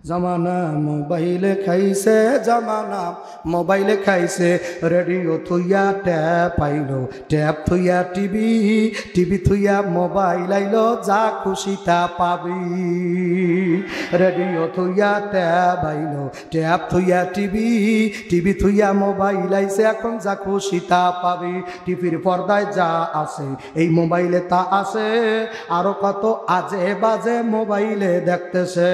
জামানা মোবাইলে খাইছে, জামানা মোবাইলে খাইছে। রেডিও থুইয়া ট্যাপ আইলো, ট্যাপ থুইয়া টিভি, টিভি থুইয়া মোবাইল আইলো, যা খুশি তা পাবি। রেডিও থুইয়া ট্যাপ আইলো, ট্যাপ থুইয়া টিভি, টিভি থুইয়া মোবাইল আইছে, এখন যা খুশি তা পাবি। টিভির পর্দায় যা আছে এই মোবাইলে তা আছে, আরো কত আজে বাজে মোবাইলে দেখতেছে।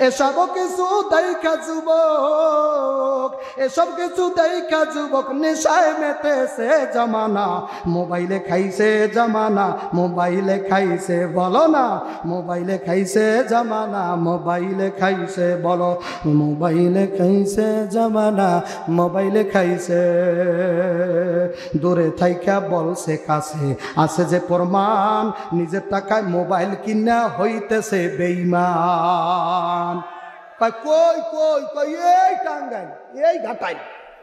এসব কিছু দেখা যুবক, এসব কিছু দেখা যুবক নেশায় মেতেছে। জামানা মোবাইলে খাইছে, জামানা মোবাইলে খাইছে, বলো না মোবাইলে খাইছে, জামানা মোবাইলে খাইছে, বলো মোবাইলে খাইছে, জামানা মোবাইলে খাইছে। দূরে থাইকা বলছে কাছে আছে যে প্রমাণ, নিজের টাকায় মোবাইল কিনা হইতেছে বেঈমান। কই কই কই এই টাঙ্গাইল, এই ঘাটাইল।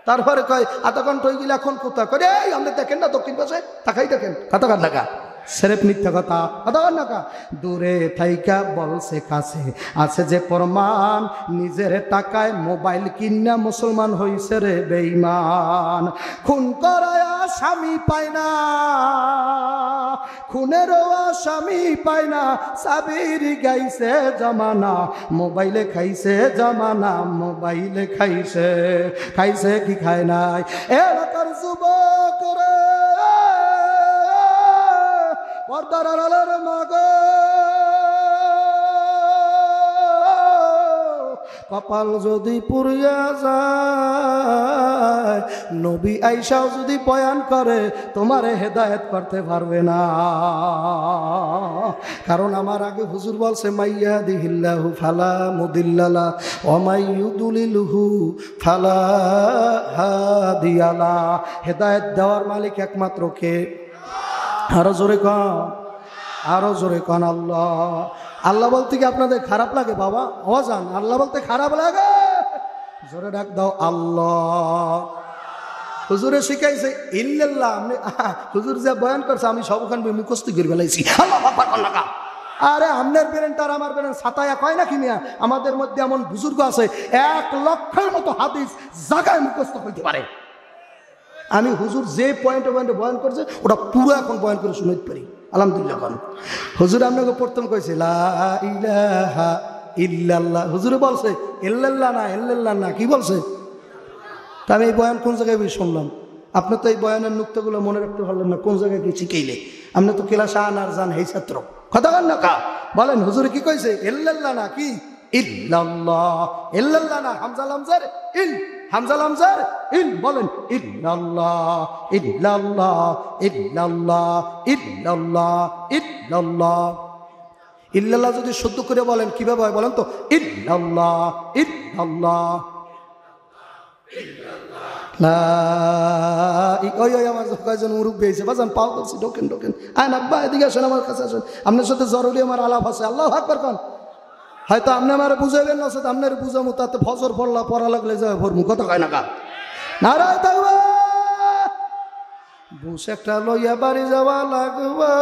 তারপরে কয় আধা ঘন্টা হয়ে গেলে এখন কোথায় করে এই আমাদের দেখেন না দক্ষিণ পাশে তাকাই দেখেন কতক্ষণ টাকা সেরেফ মিথ্যা কথা কতক্ষণ টাকা। দূরে থাইকা বলছে কাছে আছে যে প্রমাণ, নিজের টাকায় মোবাইল কিনা মুসলমান হইছে রে বেঈমান। খুন করায়া স্বামী পায় না, খুনেরও স্বামী পায় না, সাবির গাইছে জামানা মোবাইলে খাইছে, জামানা মোবাইলে খাইছে। খাইছে কি খায় নাই এলাকার যুবক রে, পর্দার আড়ালের মাগো, কপাল যদি পুড়িয়া যায়, নবী আইসাও যদি বয়ান করে তোমারে হেদায়েত করতে পারবে না। কারণ আমার আগে হুজুর বলছে মাইয়াদিহিল্লাহু ফালা মুদিল্লা লাহু ওয়া মাইয়ুদলিলহু ফালা হাদিয়া লাহু। হেদায়েত দেওয়ার মালিক একমাত্র কে? আরো জোরে কন, আরো জোরে কন আল্লাহ। আল্লাহ বলতে কি আপনাদের খারাপ লাগে বাবা? আওয়াজান আল্লাহ বলতে খারাপ লাগে? জোরে ডাক দাও আল্লাহ। হুজুরে শিখাইছে ইল্লাল্লাহ, হুজুর যা বয়ান করছে আমি সবখান মুখস্থ করে ফেলাইছি। আল্লাহ আকবার লাগা। আরে আপনার পেরেন্ট আর আমার পেরেন্ট সাতায়া কয় না কি মিয়া? আমাদের মধ্যে এমন বুজুর্গ আছে 1 লক্ষের মতো হাদিস জায়গায় মুখস্থ হইতে পারে। আমি হুজুর যে পয়েন্টে পয়েন্টে বয়ান করছে ওটা পুরো এখন বয়ান করে শুনাইতে পারি আলহামদুলিল্লাহ। কারণ হুজুর আপনাকে প্রথম কইছে লা ইলাহা ইল্লাল্লাহ, হুজুরে বলছে ইল্লাল্লাহ না, ইল্লাল্লাহ না, কি বলছে? তা আমি এই বয়ান কোন জায়গায় শুনলাম? আপনি তো এই বয়ানের নুক্তাগুলো মনে রাখতে পারলেন না, কোন জায়গায় কি শিখাইলে? আপনি তো ক্লাস আন আর জান হেই ছাত্র কথা বলেন না কা বলেন হুজুরে কি কইছে? ইল্লাল্লাহ না কি ইল্লাল্লাহ, ইল্লাল্লাহ না হামজা লামজার ইল, হামজা লামজার ইল, বলেন ইল্লাল্লাহ ইল্লাল্লাহ ইল্লাল্লাহ ইল্লাল্লাহ ইল্লাল্লাহ। ইল্লাল্লাহ যদি শুদ্ধ করে বলেন কিভাবে হয় বলেন তো? ইল্লাল্লাহ ইল্লাল্লাহ ওই ওই আমার কয়েকজন মুরব্বী হয়েছে বাজান পাও করছি ঢোকেন ঢোকেন আইন আব্বা এদিকে আসেন আমার কাছে আসেন, আপনার সাথে জরুরি আমার আলাপ আছে। আল্লাহু আকবার কোন। হয়তো আপনি আমার বুঝাইবেন না, সাথে আপনার বুঝামো, তাতে ফজর পড়লা পড়া লাগলে যাবে ভরমু কথা কয় না কা নারায় থাকবে বুঝ একটা লইয়া বাড়ি যাওয়া লাগবে।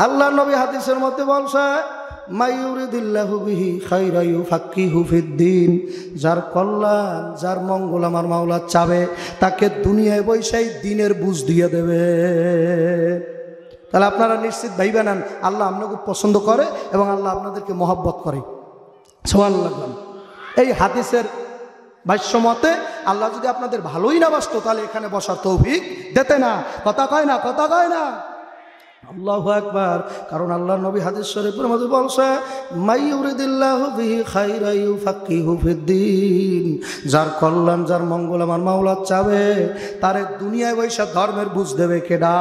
আল্লাহ নবী হাদিসের মধ্যে বলছে মাইয়ুরিদিল্লাহু বিহি খাইরা ইউফাক্কিহু ফিদ্দিন, যার কল্যাণ যার মঙ্গল আমার মাওলা চাবে তাকে দুনিয়ায় বৈশাই দিনের বুঝ দিয়ে দেবে। তাহলে আপনারা নিশ্চিত ভাইবা নেন আল্লাহ আপনাকে পছন্দ করে এবং আল্লাহ আপনাদেরকে মহব্বত করে। সুবহানাল্লাহ। এই হাদিসের ভাষ্য মতে আল্লাহ যদি আপনাদের ভালোই না বাসতো তাহলে এখানে বসার তৌফিক দিতে না। কথা কয় না, কথা কয় না। আল্লাহু আকবার। কারণ আল্লাহর নবী হাদিস শরীফের মধ্যে বলছে মাইয়ুরিদিল্লাহু বিহি খাইরা ইউফাক্কিহু ফিদ্দিন, যার কল্যাণ যার মঙ্গল আমার মাওলা চাবে তারে দুনিয়ায় বৈশা ধর্মের বুঝ দেবে কেডা?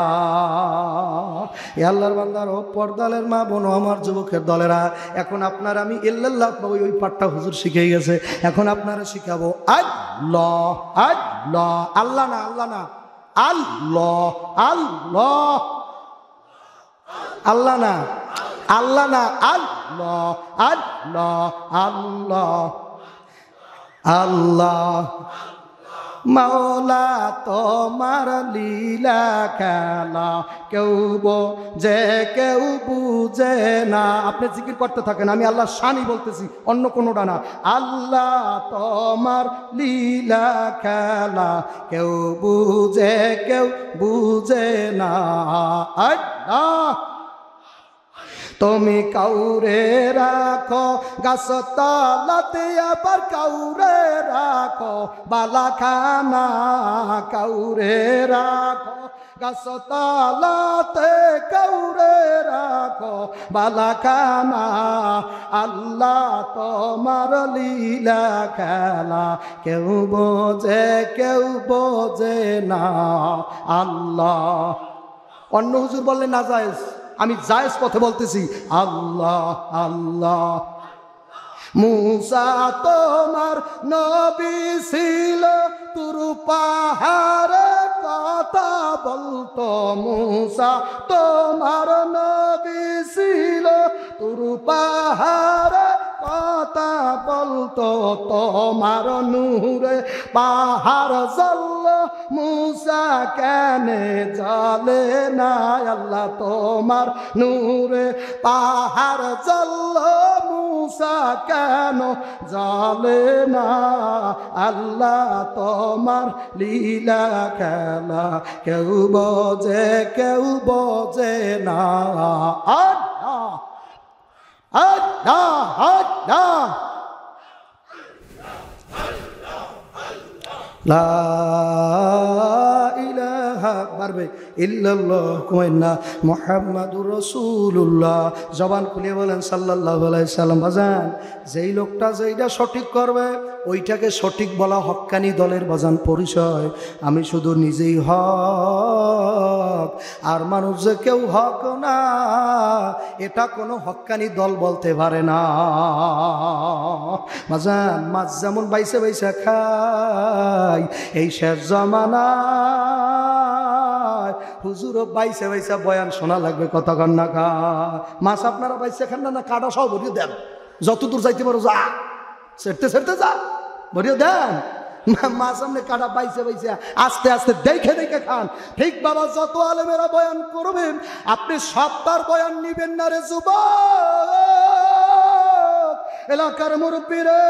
এ আল্লাহর বান্দার ও পর্দালের মা বোন আমার যুবকের দলেরা, এখন আপনার আমি ইল্লাল্লাহ ওই পাঠটা হুজুর শিখিয়ে গেছে, এখন আপনারা শিখাবো আল্লাহ আল্লাহ। আল্লাহ না, আল্লাহ না, আল্লাহ আল্লাহ, আল্লাহ না, আল্লাহ না, আল্লাহ আল্লাহ আল্লাহ আল্লাহ মাওলা তোমার লীলা খেলা কেউ বোঝে কেউ বুঝে না। আপনি জিকির করতে থাকেন, আমি আল্লাহর শানই বলতেছি, অন্য কোনোটা না। আল্লাহ তোমার লীলা খেলা কেউ বুঝে না। আল্লাহ তুমি কাউরে রাখো গাছ তলাতে, আবার কাউরে রাখো বালাখানা, কাউরে রাখো গাছ তলাতে, কাউরে রাখো বালাখানা। আল্লাহ তোমার লীলা খেলা কেউ বোঝে না। আল্লাহ অন্য হুজুর বললেন না জায়েজ, আমি জায়েজ পথে বলতেছি। আল্লাহ আল্লাহ মুসা তোমার নবী ছিল, তুর পাহাড়ে কথা বলতো। মুসা তোমার নবী ছিল, তুর পাহাড়ে কথা বলতো। তোমার নূরে পাহাড় জ্বলল, মুসা কেন জ্বলে না? আল্লাহ তোমার নূরে পাহাড় জ্বলল, মুসা কেন জ্বলে না? আল্লাহ তোমার লীলা খেলা কেউ বোঝে না। আল্লাহ আল্লাহ আল্লাহ লা ইলাহা বারবে ইল্লাল্লাহ কুমাইন্না মুহাম্মাদুর রাসূলুল্লাহ। জবান খুলে বলেন সাল্লাল্লাহু আলাইহি সাল্লাম। বাজান যেই লোকটা যেইটা সঠিক করবে ওইটাকে সঠিক বলা হক্কানি দলের বাজান পরিচয়। আমি শুধু নিজেই হক আর মানুষ যে কেউ হক না, এটা কোনো হক্কানি দল বলতে পারে না। বাজান মাছ যেমন বাইসে বাইসে খায়, এই শেষ জমানা হুজুরও বাইসে বাইসে বয়ান শোনা লাগবে, কথা কন্যা খা। মাছ আপনারা বাইসে খান না, কাটা সব ভরিয়ে দেন, যতদূর যাইতে পারো যা, সেরতে যা ভরিয়ে দেন। মাছ আপনি কাটা বাইসে বাইসে আস্তে আস্তে দেখে খান। ঠিক বাবা, যত আলেমেরা বয়ান করবেন আপনি সত্তার বয়ান নিবেন না রে যুবক, এলাকার মুরব্বী রে।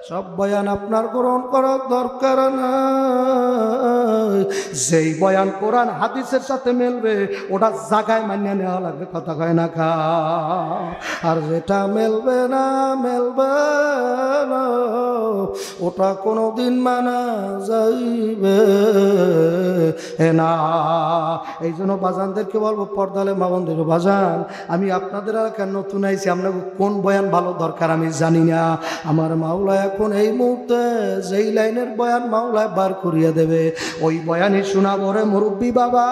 সব বয়ান আপনার গ্রহণ করার দরকার নাই। যেই বয়ান কোরআন হাদিসের সাথে মেলবে ওটা জায়গায় মানিয়ে নেওয়া লাগবে, কথা কয় না খা। আর যেটা মেলবে না ওটা কোনোদিন মানা যাইবে না। এই জন্য বাজানদেরকে বলবো, পর্দালে মামনদের বাজান, আমি আপনাদের এলাকার নতুন আইছি, আপনাকে কোন বয়ান ভালো দরকার আমি জানি না। আমার মাওলা এখন এই মুহূর্তে যেই লাইনের বয়ান মাওলায় বার করিয়া দেবে ওই বয়ানই শোনাবো রে মুরব্বী বাবা।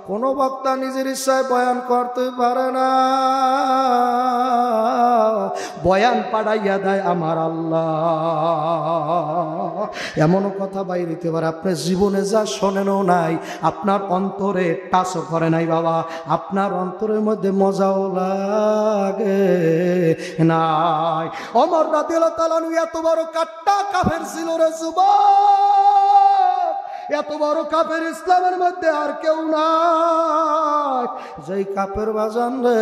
কোনো বক্তা নিজের ইচ্ছায় বয়ান করতে পারে না, বয়ান পাঠাইয়া দেয় আমার আল্লাহ। এমনও কথা বাইরে দিতে পারে আপনি জীবনে যা শোনেনও নাই, আপনার অন্তরে টাচও করে নাই বাবা, আপনার অন্তরের মধ্যে মজাও লাগে নাই। ওমর রাদিয়াল্লাহু তাআলা এত বড় কাট্টা কাফের ছিল রে যুবক, এত বড় কাফের ইসলামের মধ্যে আর কেউ নাই। যেই কাফের বাজান রে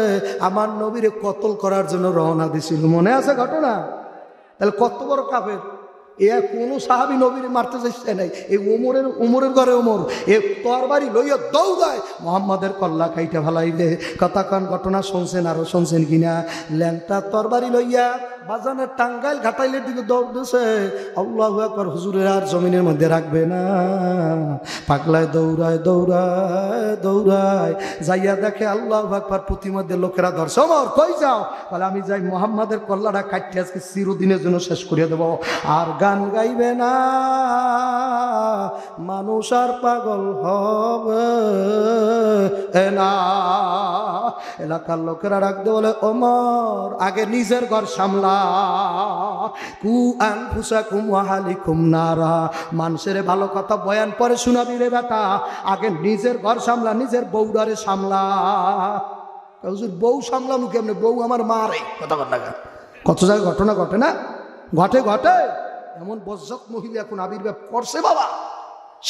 আমার নবীরে কতল করার জন্য রওনা দিছিল, মনে আছে ঘটনা? তাহলে কত বড় কাফের, এ কোনো সাহাবী নবীরে মারতে চাইছে নাই। এই উমরের ঘরে উমর এ তরবারি লইয়া দৌড়ায় মুহাম্মাদের কল্লা খাইতে ভালাইবে। কথা কান ঘটনা শুনছেন, আরো শুনছেন কিনা? ল্যাংটা তরবারি লইয়া বাজানের টাঙ্গাইল ঘাটাইলের দিকে দৌড় দিছে। আল্লাহু আকবার, হুজুরের আর জমিনের মধ্যে রাখবে না। পাগলায় দৌড়ায় যাইয়া দেখে আল্লাহু আকবার, প্রতিমধ্যে লোকেরা ধরছে। ওমর কই যাও? বলে আমি যাই মুহাম্মাদের কল্লাটা কাটতে আজকে চিরদিনের জন্য শেষ করিয়া দেব। আর গান গাইবে না, মানুষ আর পাগল হবে না। এলাকার লোকেরা রাখতে বলে ওমর আগে নিজের ঘর সামলা, কু আনফুসাকুম ওয়া আহলিকুম নারা। মানুষের ভালো কথা বয়ান পরে শোনাবি রে বেটা, আগে নিজের ঘর সামলা, নিজের বউডারে সামলা। হুজুর বউ সামলানো কেমনে? বউ আমার মা রে, কথা বল না। কত জায়গায় ঘটনা ঘটে না, ঘটে ঘটে। এমন বজ্জাত মহিলা এখন আবির্ভাব করছে বাবা,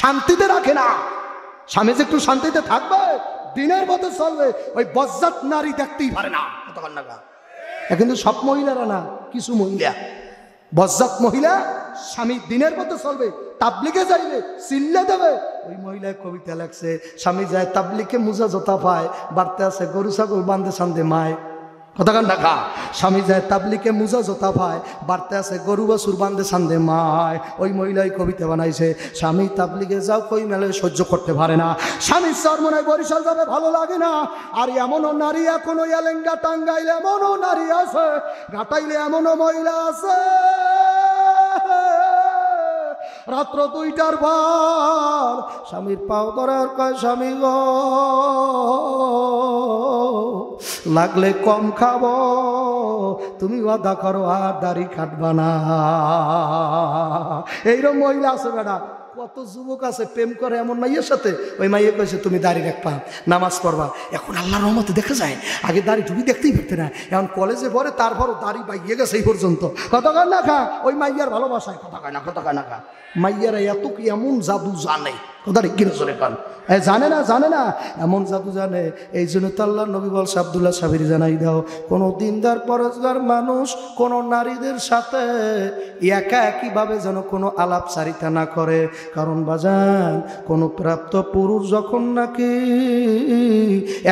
শান্তিতে রাখে না। স্বামী যে একটু শান্তিতে থাকবে, দিনের মতো চলবে, ওই বজ্জাত নারী দেখতেই পারে না। কতক্ষণ না কিন্তু সব মহিলারা না, কিছু মহিলা বজ্জাত মহিলা, স্বামী দিনের মতো চলবে, তাবলিগে যাইবে, চিল্লে দেবে। ওই মহিলায় কবিতা লাগছে, স্বামী যায় তাবলিগে মুজা জোতা পায়, বাড়তে আছে গরু ছাগল বান্ধে সান্ধে মায়। কতক্ষণ দেখা, স্বামী যায় তাবলিকে মুজা জোতা পায়, বাড়তে আছে গরু বাছুর বান্ধে সান্ধে মায়। ওই মহিলাই কবিতা বানাইছে, স্বামী তাবলিগে যাও কই মেলে সহ্য করতে পারে না, স্বামীর চরমনায় বরিশাল যাবে ভালো লাগে না। আর এমনও নারী এখনো এলেঙ্গা টাঙ্গাইলে এমনও নারী আছে, ঘাটাইলে এমনও মহিলা আছে, রাত্র 2টার পর স্বামীর পাও ধরার কয়, স্বামী গো লাগলে কম খাবো, তুমি ওয়াদা করো আর দাড়ি কাটবা না। এইরকম মহিলা আছে বেটা। কত যুবক আছে প্রেম করে এমন মাইয়ের সাথে, ওই মাইয়ে কইছে তুমি দাড়ি রাখবা, নামাজ পড়বা। এখন আল্লাহর রহমতে দেখা যায়, আগে দাড়ি টুপি দেখতেই পারতে না, এখন কলেজে পড়ে, তারপরও দাড়ি বাইয়ে গেছে এই পর্যন্ত। কতক্ষণ না খা ওই মাইয়ার ভালোবাসায়, কতক্ষণ না খা মাইয়ারা এত কি এমন জাদু জানে, কথা ঠিক কিনা চলে কান জানে না, জানে না, এমন জাদু জানে। এই জন্য তো আল্লাহর নবী বলছে, আব্দুল্লাহ সাবির জানাই দাও, কোনো দিনদার পরেজগার মানুষ কোনো নারীদের সাথে একা একইভাবে যেন কোনো আলাপচারিতা না করে। কারণ বাজান, কোনো প্রাপ্ত পুরুষ যখন নাকি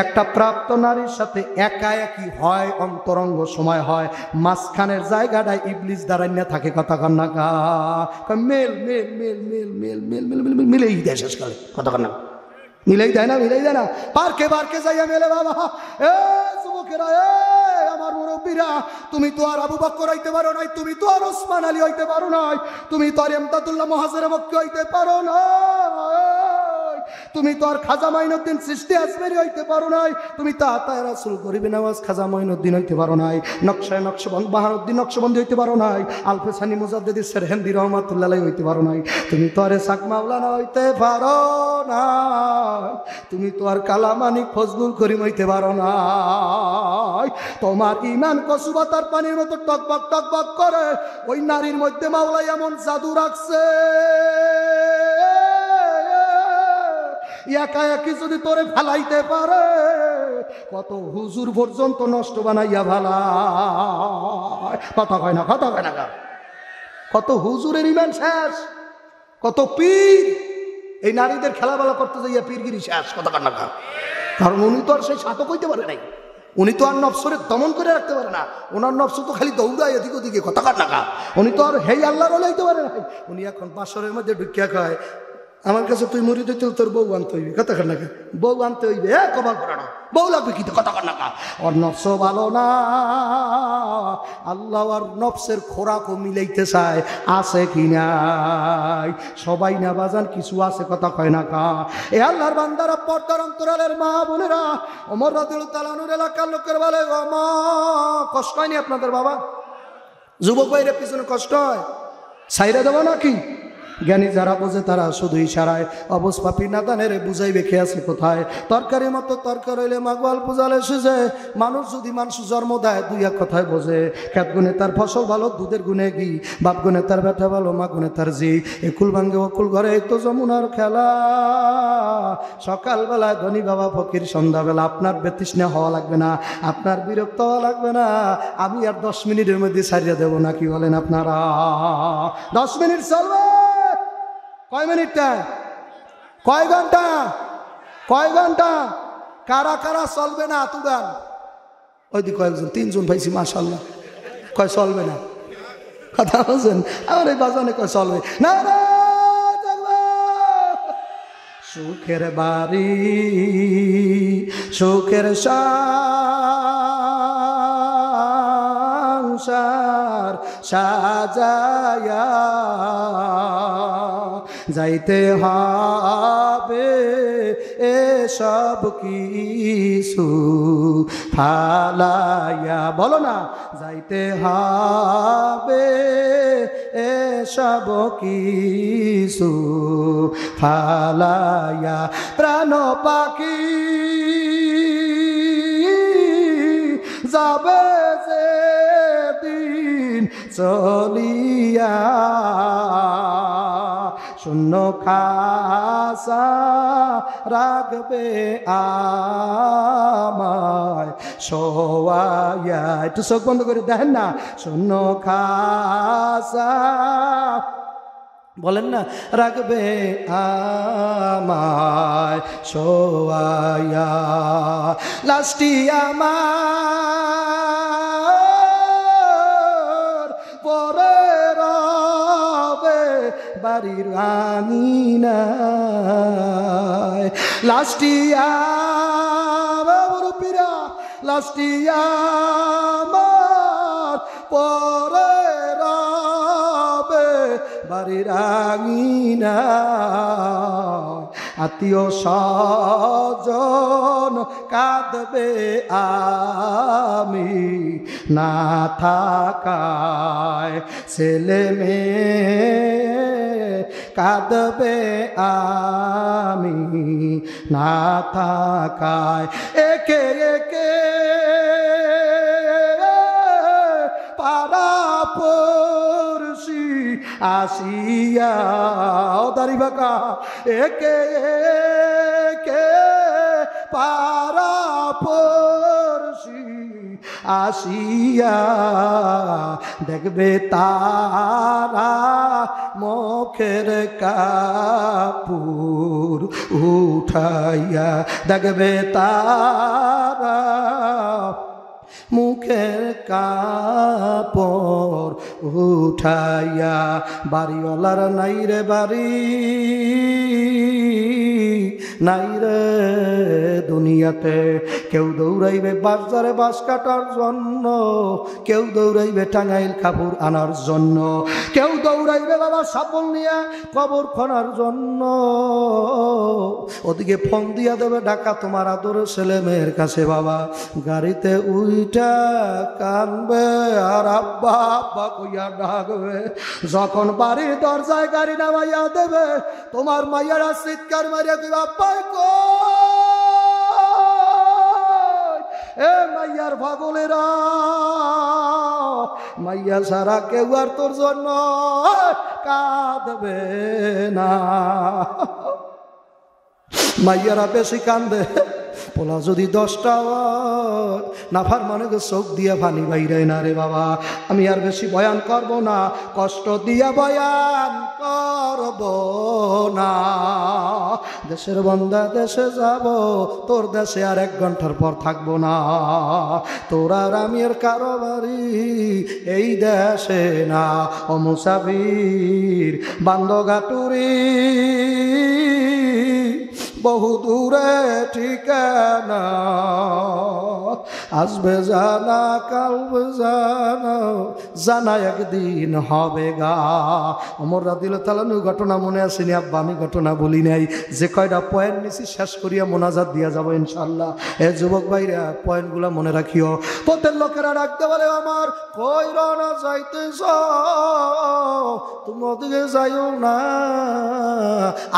একটা প্রাপ্ত নারীর সাথে একা একই হয়, অন্তরঙ্গ সময় হয়, মাঝখানের জায়গাটায় ইবলিস দাঁড়াই না থাকে। কথা কন না কা male male male male male male male male মিলেই দেয় শেষকালে। কথা কন না মিলেই দেয় না, মিলেই দেয় না। পার্কে পার্কে যাইয়া মেলে বাবা। এ যুবকেরা, আমার মুরব্বীরা, তুমি তো আর আবু বকর হইতে পারো নাই, তুমি তো আর ওসমান আলী হইতে পারো নাই, তুমি তো আর এমদাদুল্লাহ মুহাজির মক্কি হইতে পারো না, তুমি তো আর খাজা মাইনুদ্দিন চিশতি আজমেরি হইতে পারো নাই, তুমি তো আতায়ে রাসূল গরিবে নওয়াজ খাজা মাইনুদ্দিন হইতে পারো নাই, নকশায় নকশবন্দ বাহারউদ্দিন নকশবন্দি হইতে পারো নাই, আলফেসানি মুজাদ্দিদি সেরহিন্দি রহমাতুল্লাহ আলাইহি হইতে পারো নাই, তুমি তো আর সাক মাওলানা হইতে পারো না, তুমি তো আর কালামানি ফজলুল করিম হইতে পারো না। তোমার ঈমান কসুবাতার পানির মতো টকবক টকবক করে। ওই নারীর মধ্যে মাওলা এমন জাদু রাখছে, একা একই যদি তোরে ফেলাইতে পারে, কত হুজুর পর্যন্ত নষ্ট বানাইয়া ভালায়। কথা কয় না, কথা কয় না, কত হুজুরের ঈমান শেষ, কত পীর এই নারীদের খেলাবেলা করতে যাইয়া পীরগিরি শেষ। কথা কয় না, কারণ উনি তো আর সেই সাতক হইতে পারে নাই, উনি তো আর নফসরে দমন করে রাখতে পারে না, ওনার নফস তো খালি দৌড়ায় এদিক ওদিকে। কথা কার না, উনি তো আর হেই আল্লাহর ওলি হইতে পারে নাই। উনি এখন বাসরের মধ্যে ঢুকিয়া খায়, আমার কাছে তুই মুড়ি দিতে তোর বউ আনতে হইবে। কথা কার না, বউ আনতে হইবে, কপাল পড়ানো বউ লাগবে কি? কথা কার না, ওর নফস ভালো না, আল্লাহ আর নফসের খোরাকও মিলাইতে চায়, আছে কি নাই? সবাই না বাজান, কিছু আছে। কথা কয় না কা এ আল্লাহর বান্দারা, পর্দার অন্তরালের মা বোনেরা, ওমর রাদিয়াল্লাহু তাআলা আনহুর এলাকার লোকের বলে, ও মা, কষ্ট হয়নি আপনাদের বাবা? যুবক ভাইয়ের পিছনে কষ্ট হয়, ছাইরা দেবো নাকি? জ্ঞানী যারা বোঝে তারা শুধু ইশারায়, অবুঝ পাপি নাদানের বুঝাইবে খেয়ে আছে কোথায়। তরকারি মতো তরকারি হইলে মাগওয়াল পূজালে সেজে। মানুষ যদি মানুষ জন্ম দেয়, দুই এক কথায় বোঝে। খেত গুনে তার ফসল ভালো, দুধের গুনে ঘি, বাপ গুনে তার বেটা ভালো, মা গুনে তার জি। একুল ভাঙ্গে অকুল ঘরে, এই তো যমুনার খেলা। সকালবেলায় ধনী বাবা ফকির, সন্ধ্যাবেলা আপনার বেতৃষ্ণা হওয়া লাগবে না, আপনার বিরক্ত হওয়া লাগবে না। আমি আর 10 মিনিটের মধ্যে ছাড়িয়ে দেবো না, কি বলেন আপনারা? 10 মিনিট চলবে। কয় মিনিটটা? কয় ঘন্টা? কয় ঘন্টা? কারা কারা চলবে না? তুগান ওই দিকে কয়েকজন, 3জন পাইছি মাশাআল্লাহ। কয় চলবে না? কথা বলছেন? আমার এই বাজানে কয় চলবে না। সুখের বাড়ি, সুখের সংসার সাজায়া যাইতে হবে এসব কিছু ফালাইয়া। বলো না, যাইতে হবে এসব কিছু ফালাইয়া। প্রাণ পাখি যাবে যে দিন চলিয়া শূন্য খাসা রাখবে আমায় শোয়াইয়া। একটু চোখ বন্ধ করে দেখেন না, শূন্য খাসা বলেন না রাখবে আমায় শোয়াইয়া। লাস্টি আমার পরে রবে বাড়ির আঙিনায়। লাস্টি আমার পীরা, লাস্টি আমার পরে রবে বাড়ির আঙিনায়। আত্মীয় স্বজন কাঁদবে আমি না থাকায়, ছেলে মেয়ে কাঁদবে আমি না থাকায়। একে একে পাড়া পড়শি আসিয়া দাড়ি বাঁকা, একে একে পাড়া পড়শি আসিয়া দেখবে তারা মুখের কাপড় উঠাইয়া, দেখবে তারা মুখের কাপড় উঠাইয়া। বাড়িওয়ালার নাই রে বাড়ি, নাই রে দুনিয়াতে। কেউ দৌড়াইবে বাজারে বাঁশ কাটার জন্য, কেউ দৌড়াইবে টাঙ্গাইল কাপড় আনার জন্য, কেউ দৌড়াইবে বাবা সাপল নিয়ে কবর খনার জন্য। ওদিকে ফোন দিয়া দেবে ঢাকা তোমার আদরের ছেলে মেয়ের কাছে, বাবা গাড়িতে উইটা কানবে আর আব্বা আব্বা কইয়া ডাকবে। যখন বাড়ির দরজায় গাড়ি নামাইয়া দেবে তোমার মাইয়ারা চিৎকার মারিয়া দিবে আব্বা এ মাইয়ার পাগলেরা, মাইয়া সারা কেউ আর তোর জন্য কাঁদবে না। মাইয়ারা বেশি কান্দে, পোলা যদি 10টা নাফার মানে চোখ দিয়া পানি বাইরে না রে বাবা। আমি আর বেশি বয়ান করব না, কষ্ট দিয়া বয়ান করব না। দেশের বন্দা দেশে যাব, তোর দেশে আর 1 ঘন্টার পর থাকবো না। তোর আর আমি আর কারো বাড়ি এই দেশে না। ও মুসাফির বান্দগাটুরি বহু দূরে ঠিকানা, আসবে জানা কালবে জানা, জানা একদিন হবে গা। ওমর রাদিয়াল্লাহু তাআলা ঘটনা মনে আসেনি আব্বা, আমি ঘটনা বলি নাই। যে কয়টা পয়েন্ট নিছি শেষ করিয়া মোনাজাত দিয়া যাব ইনশাআল্লাহ। এ যুবক ভাইরা পয়েন্টগুলো মনে রাখিও। পথের লোকেরা ডাকতে বলে আমার কই রওনা যাইতেছ, তুমি ওদিকে যাইও না,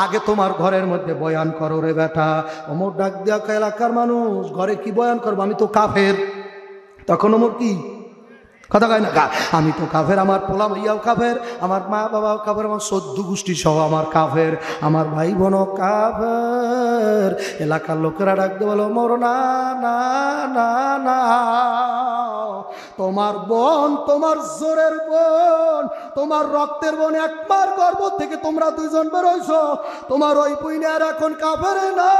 আগে তোমার ঘরের মধ্যে বয়ান করো রে বেটা। ওমর ডাক দিয়া এলাকার মানুষ ঘরে কি বয়ান করবো, আমি তো কাফের। তখন ওমর কি কথা কয় না, আমি তো কাফের, আমার পোলা ভাইয়াও কাফের, আমার মা বাবাও কাফের, আমার 14 গোষ্ঠী সহ আমার কাফের, আমার ভাই বোনও কাফের। এলাকার লোকেরা ডাকতে বলো ওমর না না না না, তোমার বোন, তোমার জোরের বোন, তোমার রক্তের বোন, একবার গর্ভ থেকে তোমরা 2 জন বেরোইছ, তোমার ওই বুইনে আর এখন কাফের না।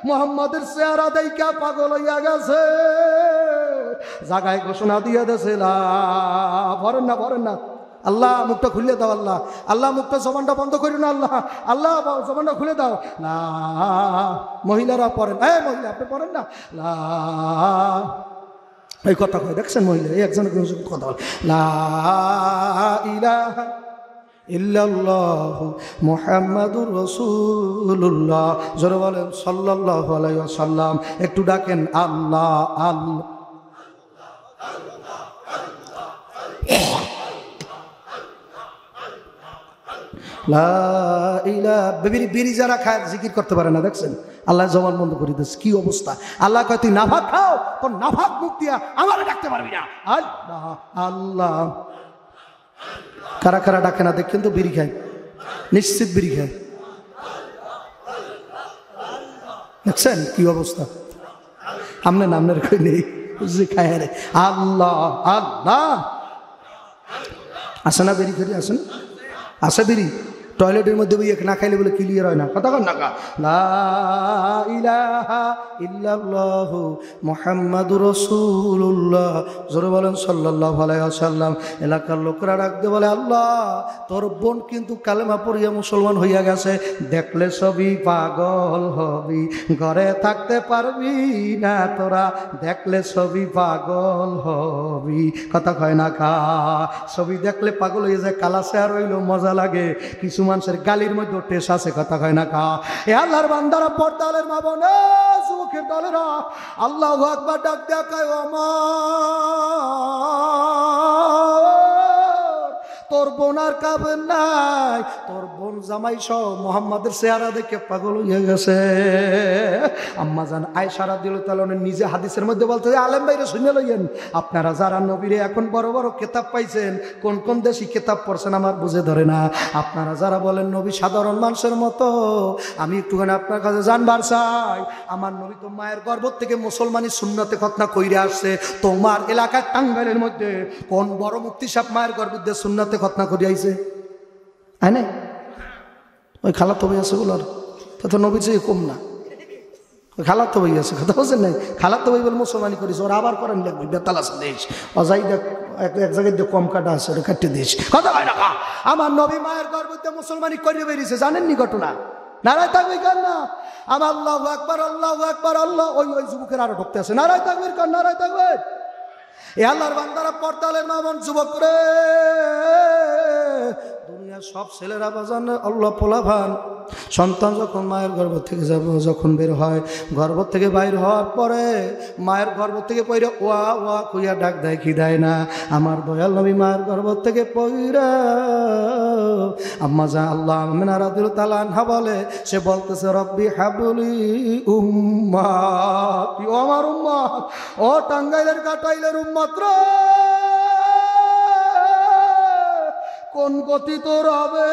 মুহাম্মাদের চেহারা দেইখা পাগল হইয়া গেছে, জাগায় ঘোষণা দিয়ে দেছে ভরেন না ভরেন না, আল্লাহ মুখটা খুলে দাও, আল্লাহ আল্লাহ মুখটা জবানটা বন্ধ করি না, আল্লাহ আল্লাহ জবানটা খুলে দাও না। মহিলারা পড়েন, মহিলা আপনি পড়েন না, এই কথা কয় দেখছেন মহিলা, এই একজনের কথা বল, লা ইলাহা ইল্লাল্লাহু মুহাম্মাদুর রাসূলুল্লাহ। জোরে বলেন সাল্লাল্লাহু আলাইহি ওয়াসাল্লাম। একটু ডাকেন আল্লাহ আল্লাহ। লা ইলাহা বিড়ি যারা খায় জিকির করতে পারে না দেখছেন আল্লাহ জবান বন্ধ করে দিয়েছে কি অবস্থা আল্লাহ কয় তুই নাফাক খাও তোর নাফাক মুখ দিয়া আমারে ডাকতে পারবি না আল্লাহ আল্লাহ কারা কারা ডাকে না দেখেন তো বিড়ি খায় নিশ্চিত বিড়ি খায় দেখছেন কি অবস্থা আমনে নামনের কই নেই বুঝি খায় রে আল্লাহ আল্লাহ আসে না বিড়ি খেতে আসেন আসে বিড়ি টয়লেটের মধ্যে বই না খাইলে বলে ক্লিয়ার হয় না কথা কন না লা ইলাহা ইল্লাল্লাহু মুহাম্মাদুর রাসূলুল্লাহ জোরে বলেন সাল্লাল্লাহু আলাইহি ওয়াসাল্লাম এলাকার লোকরা ডাকতে বলে আল্লাহ তোর বোন কিন্তু কালেমা পড়িয়া মুসলমান হইয়া গেছে দেখলে সবই পাগল হবি ঘরে থাকতে পারবি না তোরা দেখলে সবই পাগল হবি কথা কয় না খা সবই দেখলে পাগল হয়ে যায় কালাসে আর হইলো মজা লাগে কিছু মানুষের গালির মধ্যে টেস আছে কথা কয় না খা এ আল্লাহর বান্দারা পর্দালের মা বোনে যুবকের দলেরা আল্লাহু আকবার ডাক দেয়া কয় তোর বোন আর কাবেন নাই তোর বোন জামাই সহ মোহাম্মদের চেহারা দেখে পাগল হয়ে গেছে আম্মা জান আয়েশা রাদিয়াল্লাহু তাআলা নিজে হাদিসের মধ্যে বলতে আলেম ভাইরা শুনে লইয়েন আপনারা যারা নবীরে এখন বড় বড় কিতাব পাইছেন কোন কোন দেশি কিতাব পড়ছেন আমার বুঝে ধরে না আপনারা যারা বলেন নবী সাধারণ মানুষের মতো আমি একটুখানি আপনার কাছে জানবার চাই আমার নবী তো মায়ের গর্ভ থেকে মুসলমানি সুন্নতে খতনা কইরে আসছে তোমার এলাকার টাঙ্গাইলের মধ্যে কোন বড় মুফতি সাহেব মায়ের গর্ভে সুন্নতে খতনা করে আইছে আয় না ওই খালাতো ভাই আছে বলার তো নবীর চেয়ে কম না ওই খালাতো ভাই আছে কথা বলছেন নাই খালাতো ভাই বলে মুসলমানি করিস ওরা আবার করেন লাগবে বেতাল আছে দেশ অজাই দেখ এক জায়গায় যে কম কাটা আছে ওটা কাটতে দিস কথা হয় না আমার নবী মায়ের গর্ভে মুসলমানি করে বেরিয়েছে জানেননি ঘটনা নারায় তাকবীর কান না আমার আল্লাহু আকবার আল্লাহ ওই যুবকের আরো ঢুকতে আছে নারায় তাকবীর কান নারায় তাকবীর এ আল্লাহর বান্দারা পর্দালের মামন যুবক রে দুনিয়ার সব ছেলেরা বাজান আল্লাহ পোলাভান সন্তান যখন মায়ের গর্ভ থেকে যখন বের হয় গর্ভ থেকে বাইর হওয়ার পরে মায়ের গর্ভ থেকে পইরা ওয়া ওয়া কইয়া ডাক দেয় কি দেয় না আমার দয়াল নবী মায়ের গর্ভ থেকে পইরা আম্মা যা আল্লাহ আমিনা রাদিয়াল্লাহু তাআলা আনহা বলে সে বলতেছে রব্বি হাবলি উম্মাতি ও আমার উম্মত ও টাঙ্গাইলের কাটাইলের উম্মত রে কোন গতি তোর হবে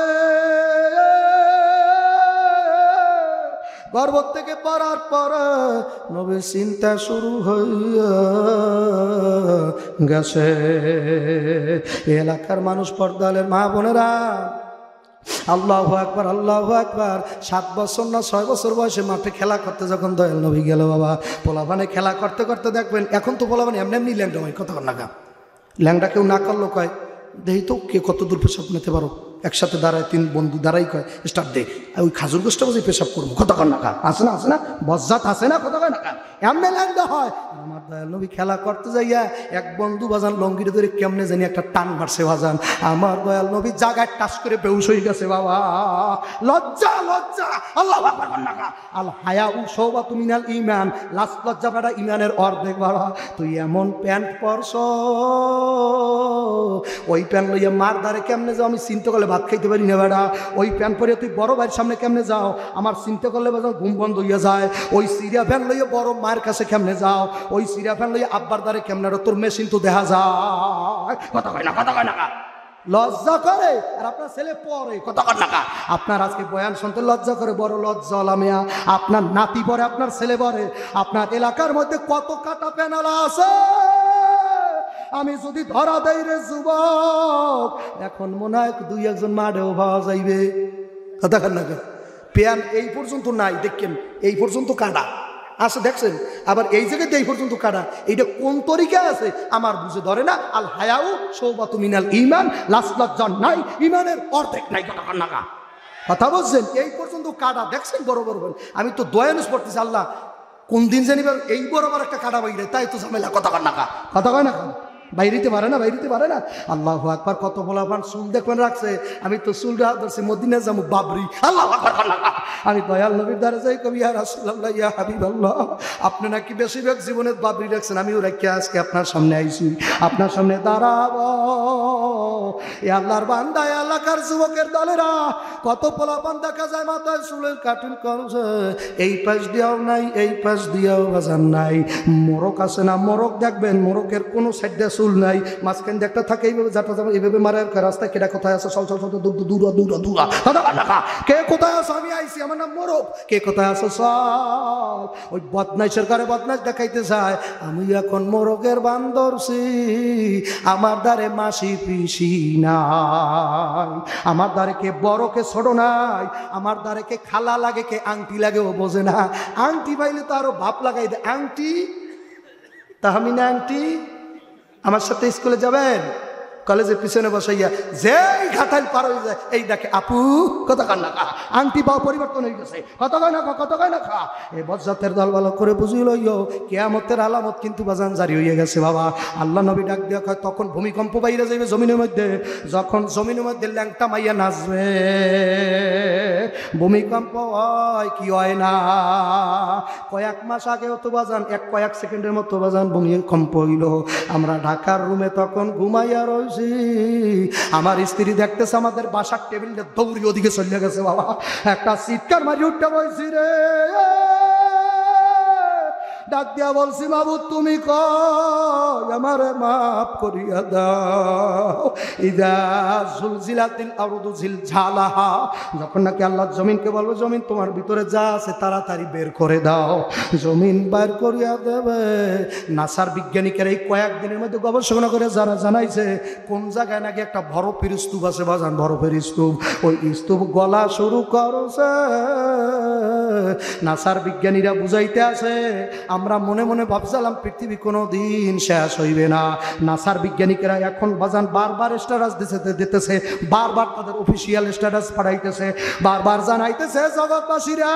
গর্ভ থেকে পড়ার পরে নবীর চিন্তা শুরু হইয়া গেছে এলাকার মানুষ পর্দালের মা বোনেরা আল্লাহু আকবার 7 বছর না 6 বছর বয়সে মাঠে খেলা করতে যখন দয়াল নবী গেল বাবা পোলাপানে খেলা করতে করতে দেখবেন এখন তো পোলাপানে এমনি এমনি ল্যাংডা হয় কতক্ষণ নাকা ল্যাংডা কেউ না করলো কয় দেখি তো কে কত দূর পেশাব নিতে পারো একসাথে দাঁড়ায় 3 বন্ধু দাঁড়াই কয় স্টার্ট দে ওই খাজুর গোষ্ঠটা বসে পেশাব করবো কতক্ষণ নাকা আছে না বজ্জাত আছে না কতক্ষণ নাকা এমনি ল্যাংডা হয় আমার দয়াল নবী খেলা করতে যাইয়া এক বন্ধু বাজান লঙ্গিরে ধরে কেমনে জানি একটা টান মারছে বাজান আমার দয়াল নবী জায়গায় টাচ করে বেহুশ হয়ে গেছে বাবা লজ্জা আল্লাহু আকবার নাকা আল হায়াউ শাওবাতুম মিনাল ঈমান লজ্জা বাড়া ঈমানের অর্ধেক বাবা তুই এমন প্যান্ট পরছ ওই প্যান্ট লইয়া মার ধারে কেমনে যাও আমি চিন্তা করলে ভাত খাইতে পারি না বেড়া ওই প্যান্ট পরে তুই বড় ভাইয়ের সামনে কেমনে যাও আমার চিন্তা করলে বাজার ঘুম বন্ধ হইয়া যায় ওই সিরিয়া ফ্যান লইয়া বড় মায়ের কাছে কেমনে যাও ওই সিরিয়া ফ্যান লইয়া আব্বার ধারে কেমনে তোর মেশিন তো দেখা যায় কথা কয় না লজ্জা করে আর আপনার ছেলে পরে কথা কয় না আপনার আজকে বয়ান শুনতে লজ্জা করে বড় লজ্জা লামিয়া আপনার নাতি পরে আপনার ছেলে পরে আপনার এলাকার মধ্যে কত কাটা প্যানেলা আছে আমি যদি ধরা দেই রে যুবক এখন মনে হয় 2-1 মাঠেও পাওয়া যাইবে কথা কয় না প্যান এই পর্যন্ত নাই দেখেন এই পর্যন্ত কাটা আছে দেখছেন আবার এই জায়গাতে এই পর্যন্ত কাটা এইটা কোন তরিকা আছে আমার বুঝে ধরে না আল হায়াউ শাওবাতুম মিনাল ঈমান লজ্জা নাই ঈমানের অর্ধেক নাই কথা বলছেন এই পর্যন্ত কাটা দেখছেন বড় আমি তো দয়ানুস পড়তেছি আল্লাহ কোন দিন জানিবার এই বরাবর একটা কাটা বাইরে তাই তো ঝামেলা কথা কয় না বাইরিতে পারে না আল্লাহু আকবার কত বলাবান চুল দেখবেন রাখছে আমি তো চুলটা ধরছি মদিনা যাবো বাবরি আল্লাহু আকবার আমি দয়াল নবীর দ্বারা যাই কবি ইয়া রাসূলুল্লাহ ইয়া হাবিবাল্লাহ আপনি নাকি বেশিরভাগ জীবনে বাবরি রাখছেন আমিও রাখি আজকে আপনার সামনে আইছি আপনার সামনে দাঁড়াবো এ আল্লাহর বান্দা, এলাকার যুবকের দলেরা কত পোলাপান দেখা যায় মাথায় চুলের কাটিং করছে, এই পাশ দিয়েও নাই, এই পাশ দিয়েও বাজার নাই। মোরক আছে না, মোরক দেখবেন মোরকের কোনো সাইডে চুল নাই, মাঝখান দিয়ে একটা থাকে এইভাবে যাটা যাবে এইভাবে মারে রাস্তায়। কেটা কোথায় আছে? চল চল চল, দূরা দূরা দূরা। কে কোথায় আছে? আমি আইছি, আমার নাম মোরক। কে কোথায় আছে? চল। ওই বদমাইশের ঘরে বদমাইশ দেখাইতে যায় আমি এখন মোরগের বান্দরছি, আমার দ্বারে মাসি পিসি নাই, আমার দ্বারে কে বড় কে ছোট নাই, আমার দ্বারে কে খালা লাগে কে আংটি লাগে ও বোঝে না। আংটি পাইলে তো আরো ভাব লাগাই দেয়, আংটি তাহমিনা আংটি আমার সাথে স্কুলে যাবেন? কলেজের পিছনে বসাইয়া যেই ঘাটাইল পার হয়ে যায়, এই দেখে আপু কত কান না খা, আংটি পাও পরিবর্তন হয়ে গেছে, কত কয় না খা, কত কয় না খা। এ বজ্জাতের দল ভালো করে বুঝি লইও, কিয়ামতের আলামত কিন্তু বাজান জারি হয়ে গেছে বাবা। আল্লাহ নবী ডাক দিয়া কয়, তখন ভূমিকম্প বাইরে যাইবে জমিনের মধ্যে, যখন জমিনের মধ্যে ল্যাংটা মাইয়া নাচবে, ভূমিকম্প হয় কি হয় না। কয়েক মাস আগেও তো বাজান কয়েক সেকেন্ডের মতো বাজান ভূমিকম্প হইল। আমরা ঢাকার রুমে তখন ঘুমাইয়া রয়েছি, আমার স্ত্রী দেখতেছে আমাদের বাসার টেবিলটা দৌড়ি ওদিকে চলে গেছে বাবা। একটা চিৎকার মারি উঠতে বলছি রে, ডাক দিয়া বলছি মাবুদ তুমি কই আমারে মাফ করিয়া দাও। ইদা জুলজিলাতিল আরদু জিলজালাহা, যখন নাকি আল্লাহ জমিনকে বলবে জমিন তোমার ভিতরে যা আছে তাড়াতাড়ি বের করে দাও, জমিন বের করিয়া দেবে। নাসার বিজ্ঞানীরা এই কয়েকদিনের মধ্যে গবেষণা করে যারা জানাইছে কোন জায়গায় নাকি একটা বরফের স্তূপ আছে বাজান, বরফের স্তূপ, ওই স্তূপ গলা শুরু করছে। নাসার বিজ্ঞানীরা বুঝাইতে আছে, আমরা মনে মনে ভাবছিলাম পৃথিবী কোনো দিন শেষ হইবে না। নাসার বিজ্ঞানীরা এখন বাজান বারবার স্ট্যাটাস দিতেছে, বারবার তাদের অফিসিয়াল স্ট্যাটাস পাঠাইতেছে, বারবার জানাইতেছে জগৎবাসীরা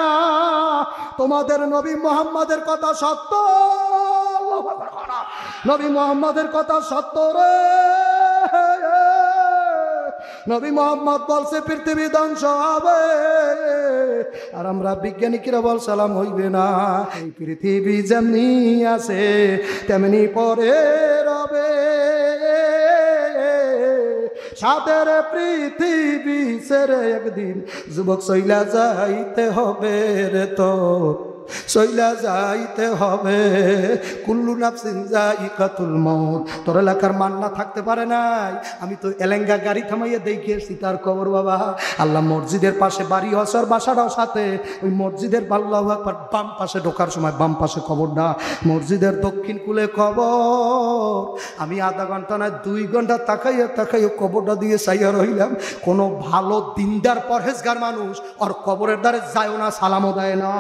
তোমাদের নবী মুহাম্মদের কথা সত্য, নবী মুহাম্মদের কথা সত্য রে। নবী মুহাম্মদ বলছে পৃথিবী ধ্বংস হবে, আর আমরা বিজ্ঞানীরা বলছিলাম হইবে না। এই পৃথিবী যেমনি আছে তেমনি পরে রবে, সাদের পৃথিবী ছেড়ে একদিন যুবক চইলা যাইতে হবে রে, তো চইলা যাইতে হবে। কুল্লু নাফসিন যায়িকাতুল মউত, তোর এলাকার মান্না থাকতে পারে নাই, আমি তো এলেঙ্গা গাড়ি থামাইয়া দেখে এসেছি তার কবর বাবা। আল্লাহ মসজিদের পাশে বাড়ি হসার বাসাটাও সাথে, ওই মসজিদের আল্লাহু আকবার বাম পাশে ঢোকার সময় বাম পাশে কবরটা, মসজিদের দক্ষিণ কুলে কবর। আমি আধা ঘন্টা না 2 ঘন্টা তাকাইয়া তাকাইয়া কবরটা দিয়ে চাইয়া রইলাম। কোনো ভালো দিনদার পরহেজগার মানুষ ওর কবরের দ্বারে যায় না, সালামও দেয় না।